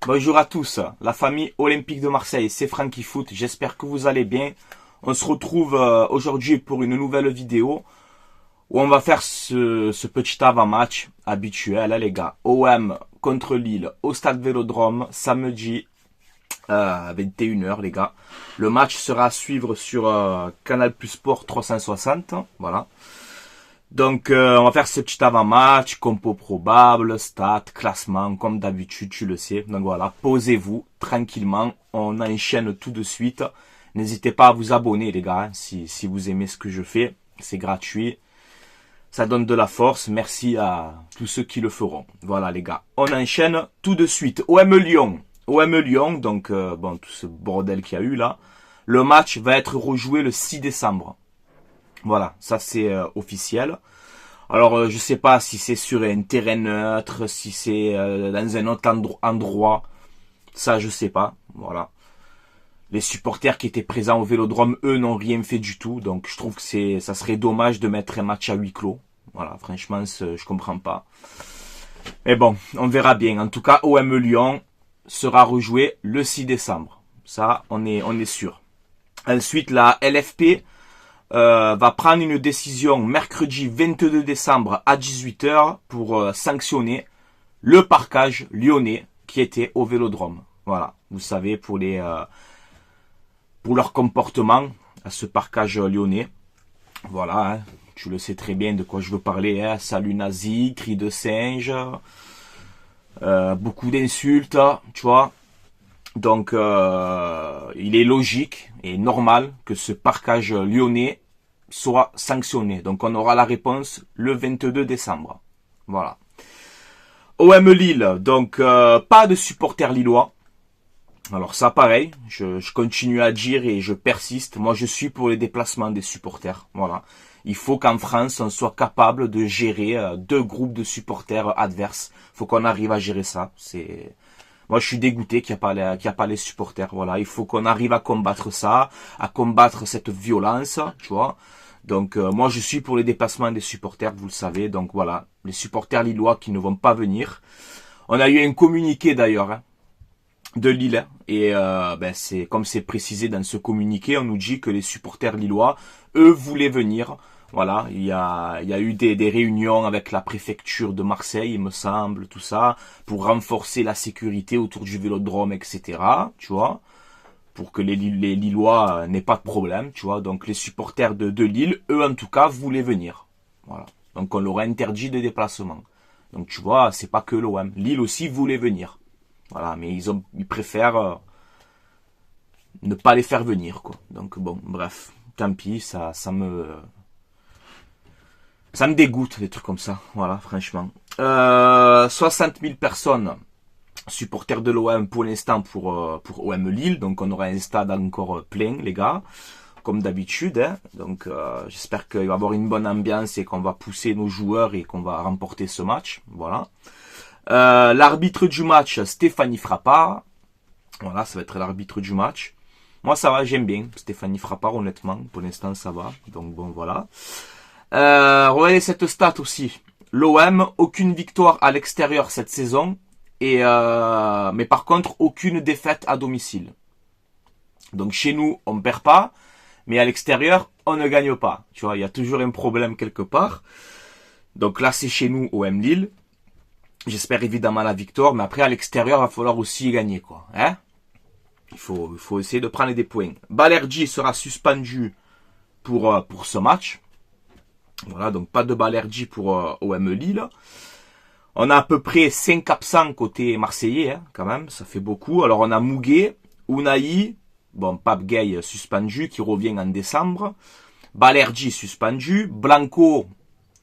Bonjour à tous, la famille olympique de Marseille, c'est Francky Foot, j'espère que vous allez bien. On se retrouve aujourd'hui pour une nouvelle vidéo où on va faire ce petit avant-match habituel, hein, les gars. OM contre Lille au stade Vélodrome, samedi 21h, les gars. Le match sera à suivre sur Canal Plus Sport 360, voilà. Donc, on va faire ce petit avant-match, compo probable, stats, classement, comme d'habitude, tu le sais. Donc voilà, posez-vous tranquillement, on enchaîne tout de suite. N'hésitez pas à vous abonner, les gars, hein, si vous aimez ce que je fais. C'est gratuit, ça donne de la force. Merci à tous ceux qui le feront. Voilà, les gars, on enchaîne tout de suite. OM Lyon, donc bon, tout ce bordel qu'il y a eu là. Le match va être rejoué le 6 décembre. Voilà, ça c'est officiel. Alors je sais pas si c'est sur un terrain neutre, si c'est dans un autre endroit, ça je sais pas. Voilà. Les supporters qui étaient présents au Vélodrome, eux n'ont rien fait du tout, donc je trouve que ça serait dommage de mettre un match à huis clos. Voilà, franchement, je comprends pas. Mais bon, on verra bien. En tout cas, OM Lyon sera rejoué le 6 décembre. Ça, on est sûr. Ensuite, la LFP va prendre une décision mercredi 22 décembre à 18h pour sanctionner le parquage lyonnais qui était au Vélodrome. Voilà, vous savez, pour leur comportement à ce parquage lyonnais. Voilà, hein, tu le sais très bien de quoi je veux parler. Hein. Salut nazi, cri de singe, beaucoup d'insultes, tu vois. Donc, il est logique et normal que ce parquage lyonnais soit sanctionné. Donc, on aura la réponse le 22 décembre. Voilà. OM Lille, donc pas de supporters lillois. Alors ça, pareil, je continue à dire et je persiste. Moi, je suis pour les déplacements des supporters. Voilà. Il faut qu'en France, on soit capable de gérer deux groupes de supporters adverses. Il faut qu'on arrive à gérer ça. Moi, je suis dégoûté qu'il n'y a pas les supporters. Voilà, il faut qu'on arrive à combattre ça, à combattre cette violence, tu vois. Donc, moi, je suis pour les déplacements des supporters, vous le savez. Donc, voilà, les supporters lillois qui ne vont pas venir. On a eu un communiqué, d'ailleurs, hein, de Lille. Et c'est comme c'est précisé dans ce communiqué, on nous dit que les supporters lillois, eux, voulaient venir. Voilà, il y a eu des réunions avec la préfecture de Marseille, il me semble, tout ça, pour renforcer la sécurité autour du Vélodrome, etc. Tu vois, pour que les Lillois n'aient pas de problème, tu vois. Donc les supporters de Lille, eux en tout cas, voulaient venir. Voilà. Donc on leur a interdit de déplacement. Donc tu vois, c'est pas que l'OM. Lille aussi voulait venir. Voilà, mais ils préfèrent ne pas les faire venir, quoi. Donc bon, bref, tant pis, ça me dégoûte, des trucs comme ça. Voilà, franchement. 60 000 personnes, supporters de l'OM pour l'instant pour OM Lille. Donc on aura un stade encore plein, les gars, comme d'habitude. Hein. Donc j'espère qu'il va y avoir une bonne ambiance et qu'on va pousser nos joueurs et qu'on va remporter ce match. Voilà. L'arbitre du match, Stéphanie Frappard. Voilà, ça va être l'arbitre du match. Moi, ça va, j'aime bien Stéphanie Frappard, honnêtement. Pour l'instant, ça va. Donc bon, voilà. Regardez cette stat aussi. L'OM, aucune victoire à l'extérieur cette saison. Mais par contre, aucune défaite à domicile. Donc chez nous, on ne perd pas. Mais à l'extérieur, on ne gagne pas. Tu vois, il y a toujours un problème quelque part. Donc là, c'est chez nous, OM Lille. J'espère évidemment la victoire. Mais après, à l'extérieur, il va falloir aussi gagner, quoi. Hein? Il faut essayer de prendre des points. Balerdi sera suspendu pour ce match. Voilà, donc pas de Balerdi pour OM Lille. On a à peu près 5 absents côté marseillais, hein, quand même, ça fait beaucoup. Alors on a Mouguet, Ounahi, bon, Pape Gay suspendu, qui revient en décembre. Balerdi suspendu, Blanco,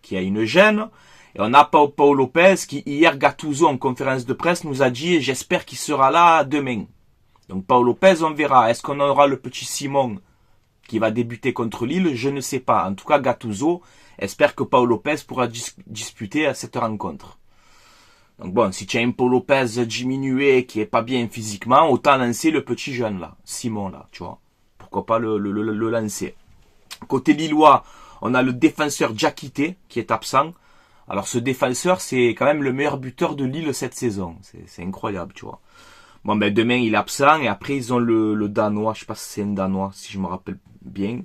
qui a une gêne. Et on a Paul Lopez, qui hier, Gattuso, en conférence de presse, nous a dit, j'espère qu'il sera là demain. Donc Paul Lopez, on verra. Est-ce qu'on aura le petit Simon qui va débuter contre Lille? Je ne sais pas. En tout cas, Gattuso espère que Paul Lopez pourra disputer cette rencontre. Donc bon, si tu as un Paul Lopez diminué qui est pas bien physiquement, autant lancer le petit jeune là, Simon là, tu vois. Pourquoi pas le lancer. Côté lillois, on a le défenseur Diakité qui est absent. Alors ce défenseur, c'est quand même le meilleur buteur de Lille cette saison. C'est incroyable, tu vois. Bon, ben, demain, il est absent. Et après, ils ont le Danois. Je sais pas si c'est un Danois, si je me rappelle bien.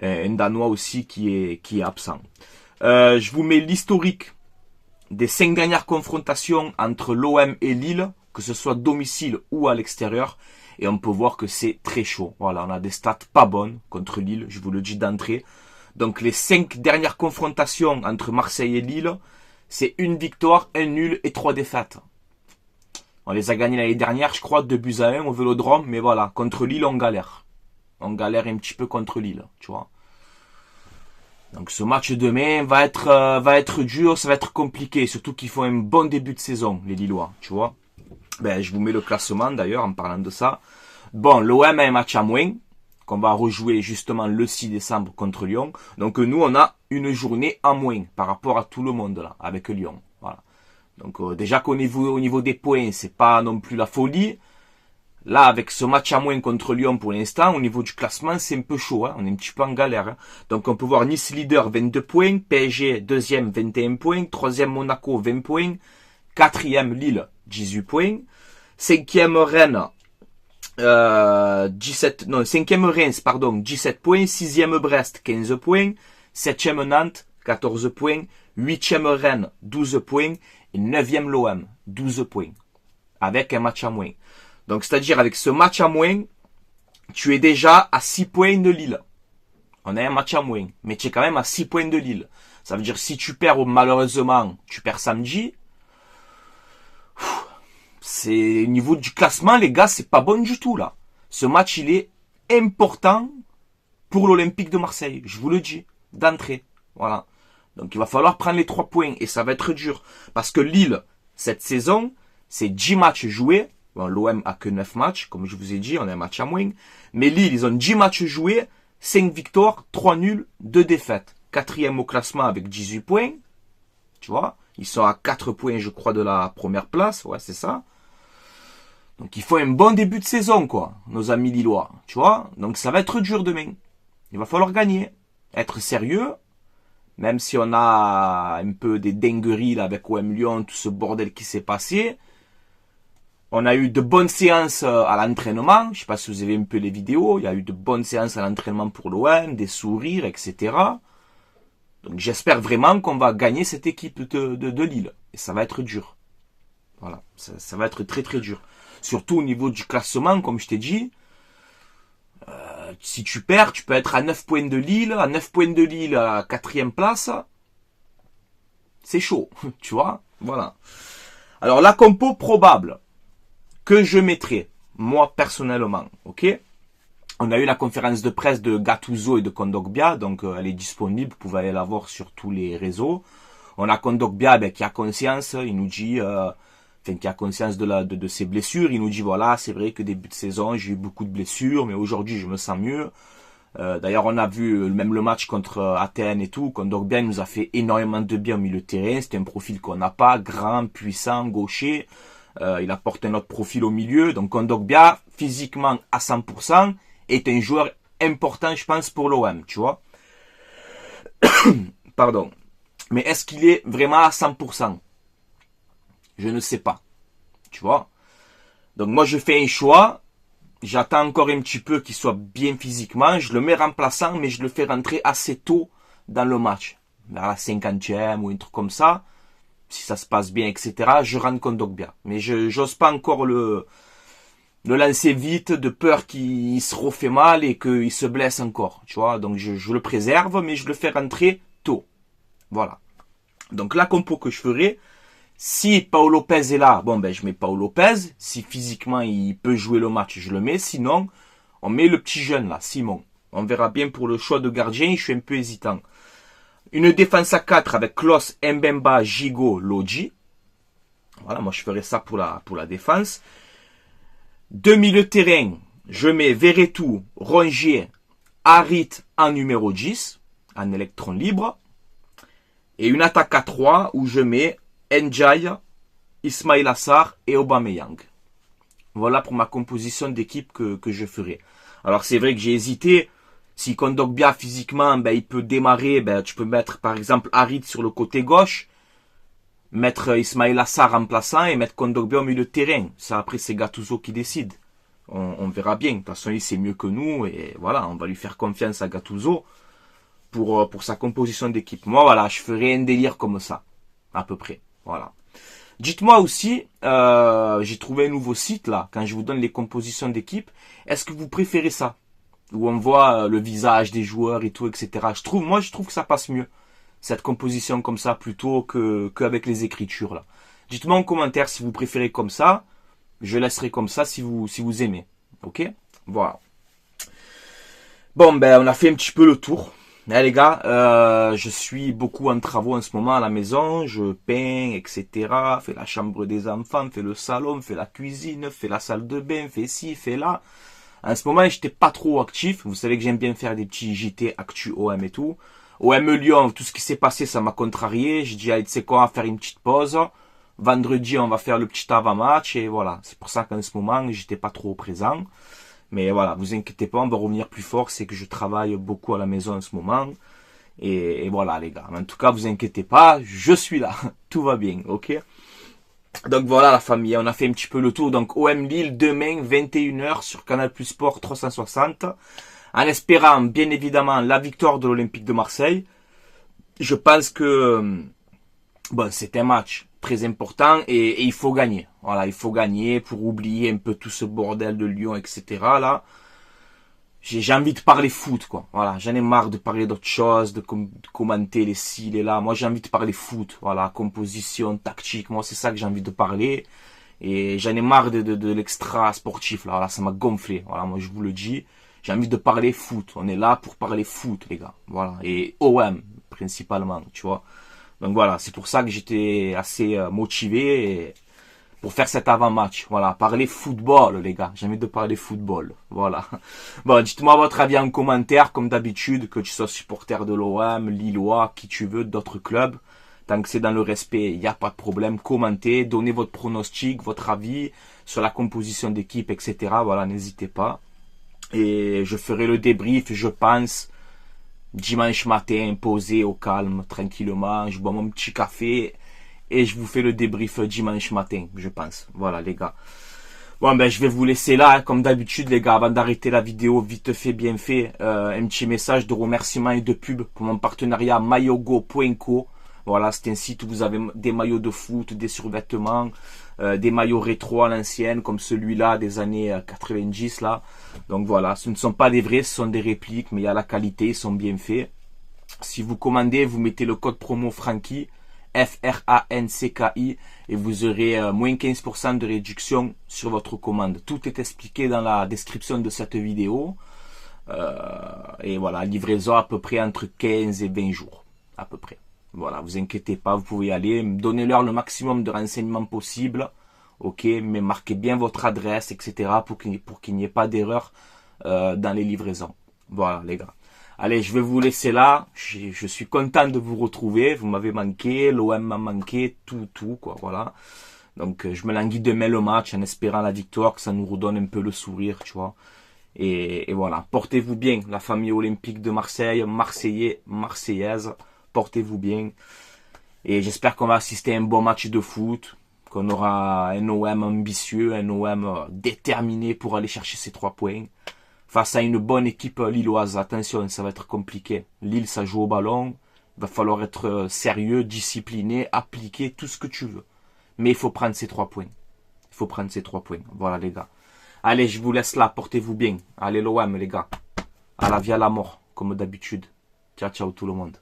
Un Danois aussi qui est absent. Je vous mets l'historique des 5 dernières confrontations entre l'OM et Lille, que ce soit domicile ou à l'extérieur. Et on peut voir que c'est très chaud. Voilà, on a des stats pas bonnes contre Lille, je vous le dis d'entrée. Donc les 5 dernières confrontations entre Marseille et Lille, c'est 1 victoire, 1 nul et 3 défaites. On les a gagnés l'année dernière, je crois, 2-1 au Vélodrome. Mais voilà, contre Lille, on galère. On galère un petit peu contre Lille, tu vois. Donc ce match demain va être dur, ça va être compliqué. Surtout qu'ils font un bon début de saison, les Lillois, tu vois. Ben, je vous mets le classement d'ailleurs en parlant de ça. Bon, l'OM a un match à moins, qu'on va rejouer justement le 6 décembre contre Lyon. Donc nous, on a une journée en moins par rapport à tout le monde là, avec Lyon. Voilà. Donc déjà qu'au niveau des points, c'est pas non plus la folie. Là, avec ce match à moins contre Lyon pour l'instant, au niveau du classement, c'est un peu chaud. Hein. On est un petit peu en galère. Hein. Donc on peut voir Nice leader 22 points, PSG deuxième 21 points, troisième Monaco 20 points, quatrième Lille 18 points, cinquième Rennes 17 points, sixième Brest 15 points, septième Nantes 14 points, huitième Rennes 12 points et neuvième l'OM 12 points avec un match à moins. Donc, c'est-à-dire, avec ce match à moins, tu es déjà à 6 points de Lille. On a un match à moins, mais tu es quand même à 6 points de Lille. Ça veut dire, si tu perds, malheureusement, tu perds samedi, c'est, au niveau du classement, les gars, c'est pas bon du tout, là. Ce match, il est important pour l'Olympique de Marseille. Je vous le dis, d'entrée. Voilà. Donc, il va falloir prendre les 3 points, et ça va être dur. Parce que Lille, cette saison, c'est 10 matchs joués. Bon, l'OM a que 9 matchs, comme je vous ai dit, on a un match à moins. Mais Lille, ils ont 10 matchs joués, 5 victoires, 3 nuls, 2 défaites. Quatrième au classement avec 18 points. Tu vois, ils sont à 4 points, je crois, de la première place. Ouais, c'est ça. Donc, il faut un bon début de saison, quoi, nos amis lillois. Tu vois, donc ça va être dur demain. Il va falloir gagner. Être sérieux. Même si on a un peu des dingueries là, avec OM Lyon, tout ce bordel qui s'est passé. On a eu de bonnes séances à l'entraînement. Je sais pas si vous avez un peu les vidéos. Il y a eu de bonnes séances à l'entraînement pour l'OM, des sourires, etc. Donc j'espère vraiment qu'on va gagner cette équipe de Lille. Et ça va être dur. Voilà, ça va être très très dur. Surtout au niveau du classement, comme je t'ai dit. Si tu perds, tu peux être à 9 points de Lille. À 9 points de Lille, à 4e place. C'est chaud, tu vois. Voilà. Alors la compo probable que je mettrai, moi personnellement, ok. On a eu la conférence de presse de Gattuso et de Kondogbia, donc elle est disponible, vous pouvez aller la voir sur tous les réseaux. On a Kondogbia qui a conscience, il nous dit, qui a conscience de ses blessures, il nous dit voilà, c'est vrai que début de saison j'ai eu beaucoup de blessures, mais aujourd'hui je me sens mieux. D'ailleurs on a vu même le match contre Athènes et tout, Kondogbia nous a fait énormément de bien au milieu de terrain, c'était un profil qu'on n'a pas, grand, puissant, gaucher. Il apporte un autre profil au milieu. Donc Kondogbia, physiquement à 100%, est un joueur important, je pense, pour l'OM, tu vois. Pardon. Mais est-ce qu'il est vraiment à 100%? Je ne sais pas. Tu vois. Donc moi, je fais un choix. J'attends encore un petit peu qu'il soit bien physiquement. Je le mets remplaçant, mais je le fais rentrer assez tôt dans le match. Vers la 50e ou un truc comme ça. Si ça se passe bien, etc., je rentre Kondogbia. Mais je n'ose pas encore le lancer vite, de peur qu'il se refait mal et qu'il se blesse encore. Tu vois, donc je le préserve, mais je le fais rentrer tôt. Voilà. Donc la compo que je ferai, si Paolo Lopez est là, bon ben je mets Paolo Lopez. Si physiquement il peut jouer le match, je le mets. Sinon, on met le petit jeune là, Simon. On verra bien pour le choix de gardien, je suis un peu hésitant. Une défense à 4 avec Klos, Mbemba, Gigot, Lodji. Voilà, moi je ferai ça pour la défense. Deux milieux de terrain, je mets Verretou, Rongier, Harit en numéro 10, en électron libre. Et une attaque à 3 où je mets Ndiaye, Ismail Assar et Aubameyang. Voilà pour ma composition d'équipe que je ferai. Alors c'est vrai que j'ai hésité. Si Kondogbia physiquement, il peut démarrer, tu peux mettre par exemple Harit sur le côté gauche. mettre Ismail Assar remplaçant et mettre Kondogbia au milieu de terrain. Ça, après, c'est Gattuso qui décide. On verra bien. De toute façon, il sait mieux que nous et voilà, on va lui faire confiance à Gattuso pour sa composition d'équipe. Moi, voilà, je ferai un délire comme ça, à peu près. Voilà. Dites-moi aussi, j'ai trouvé un nouveau site là, quand je vous donne les compositions d'équipe. Est-ce que vous préférez ça, où on voit le visage des joueurs et tout, etc. Moi, je trouve que ça passe mieux, cette composition comme ça, plutôt qu'avec les écritures là. Dites-moi en commentaire si vous préférez comme ça. Je laisserai comme ça si vous aimez. Ok? Voilà. Bon, ben, on a fait un petit peu le tour. Les gars, je suis beaucoup en travaux en ce moment à la maison. Je peins, etc. Fais la chambre des enfants, fais le salon, fais la cuisine, fais la salle de bain, fais ci, fais là. En ce moment, j'étais pas trop actif. Vous savez que j'aime bien faire des petits JT actu OM et tout. OM Lyon, tout ce qui s'est passé, ça m'a contrarié. J'ai dit, allez, tu sais quoi, on va faire une petite pause. Vendredi, on va faire le petit avant-match et voilà. C'est pour ça qu'en ce moment, j'étais pas trop présent. Mais voilà, vous inquiétez pas, on va revenir plus fort. C'est que je travaille beaucoup à la maison en ce moment. Et voilà, les gars. Mais en tout cas, vous inquiétez pas, je suis là. Tout va bien, ok? Donc voilà, la famille, on a fait un petit peu le tour. Donc OM Lille, demain, 21h sur Canal Plus Sport 360. En espérant, bien évidemment, la victoire de l'Olympique de Marseille. Je pense que bon, c'est un match très important et il faut gagner. Voilà, il faut gagner pour oublier un peu tout ce bordel de Lyon, etc. Là, j'ai envie de parler foot, quoi. Voilà, j'en ai marre de parler d'autres choses, de commenter les ci, les là. Moi, j'ai envie de parler foot. Voilà, composition, tactique. Moi, c'est ça que j'ai envie de parler. Et j'en ai marre de l'extra sportif. Là, voilà, ça m'a gonflé. Voilà, moi, je vous le dis. J'ai envie de parler foot. On est là pour parler foot, les gars. Voilà. Et OM, principalement, tu vois. Donc voilà, c'est pour ça que j'étais assez motivé pour faire cet avant-match. Voilà, parler football, les gars. J'ai envie de parler football. Voilà. Bon, dites-moi votre avis en commentaire, comme d'habitude, que tu sois supporter de l'OM, Lillois, qui tu veux, d'autres clubs. Tant que c'est dans le respect, il n'y a pas de problème. Commentez, donnez votre pronostic, votre avis sur la composition d'équipe, etc. Voilà, n'hésitez pas. Et je ferai le débrief, je pense, dimanche matin, posé au calme, tranquillement. Je bois mon petit café et je vous fais le débrief dimanche matin, je pense. Voilà, les gars. Bon, ben, je vais vous laisser là, comme d'habitude, les gars, avant d'arrêter la vidéo, vite fait, bien fait, un petit message de remerciement et de pub pour mon partenariat mayogo.co. Voilà, c'est un site où vous avez des maillots de foot, des survêtements, des maillots rétro à l'ancienne, comme celui-là des années 90, là. Donc voilà, ce ne sont pas des vrais, ce sont des répliques, mais il y a la qualité, ils sont bien faits. Si vous commandez, vous mettez le code promo Francky, FRANCKI, et vous aurez moins 15% de réduction sur votre commande. Tout est expliqué dans la description de cette vidéo. Et voilà, livraison à peu près entre 15 et 20 jours, à peu près. Voilà, vous inquiétez pas, vous pouvez y aller. Donnez-leur le maximum de renseignements possible. Ok, mais marquez bien votre adresse, etc. pour qu'il n'y ait pas d'erreur dans les livraisons. Voilà, les gars. Allez, je vais vous laisser là. Je suis content de vous retrouver. Vous m'avez manqué, l'OM m'a manqué, tout, quoi, voilà. Donc, je me languis demain le match en espérant la victoire, que ça nous redonne un peu le sourire, tu vois. Et voilà, portez-vous bien, la famille olympique de Marseille, Marseillais, Marseillaises. Portez-vous bien. Et j'espère qu'on va assister à un bon match de foot. Qu'on aura un OM ambitieux, un OM déterminé pour aller chercher ces 3 points. Face à une bonne équipe lilloise. Attention, ça va être compliqué. Lille, ça joue au ballon. Il va falloir être sérieux, discipliné, appliquer tout ce que tu veux. Mais il faut prendre ces 3 points. Il faut prendre ces 3 points. Voilà, les gars. Allez, je vous laisse là. Portez-vous bien. Allez, l'OM, les gars. À la vie, à la mort, comme d'habitude. Ciao, ciao tout le monde.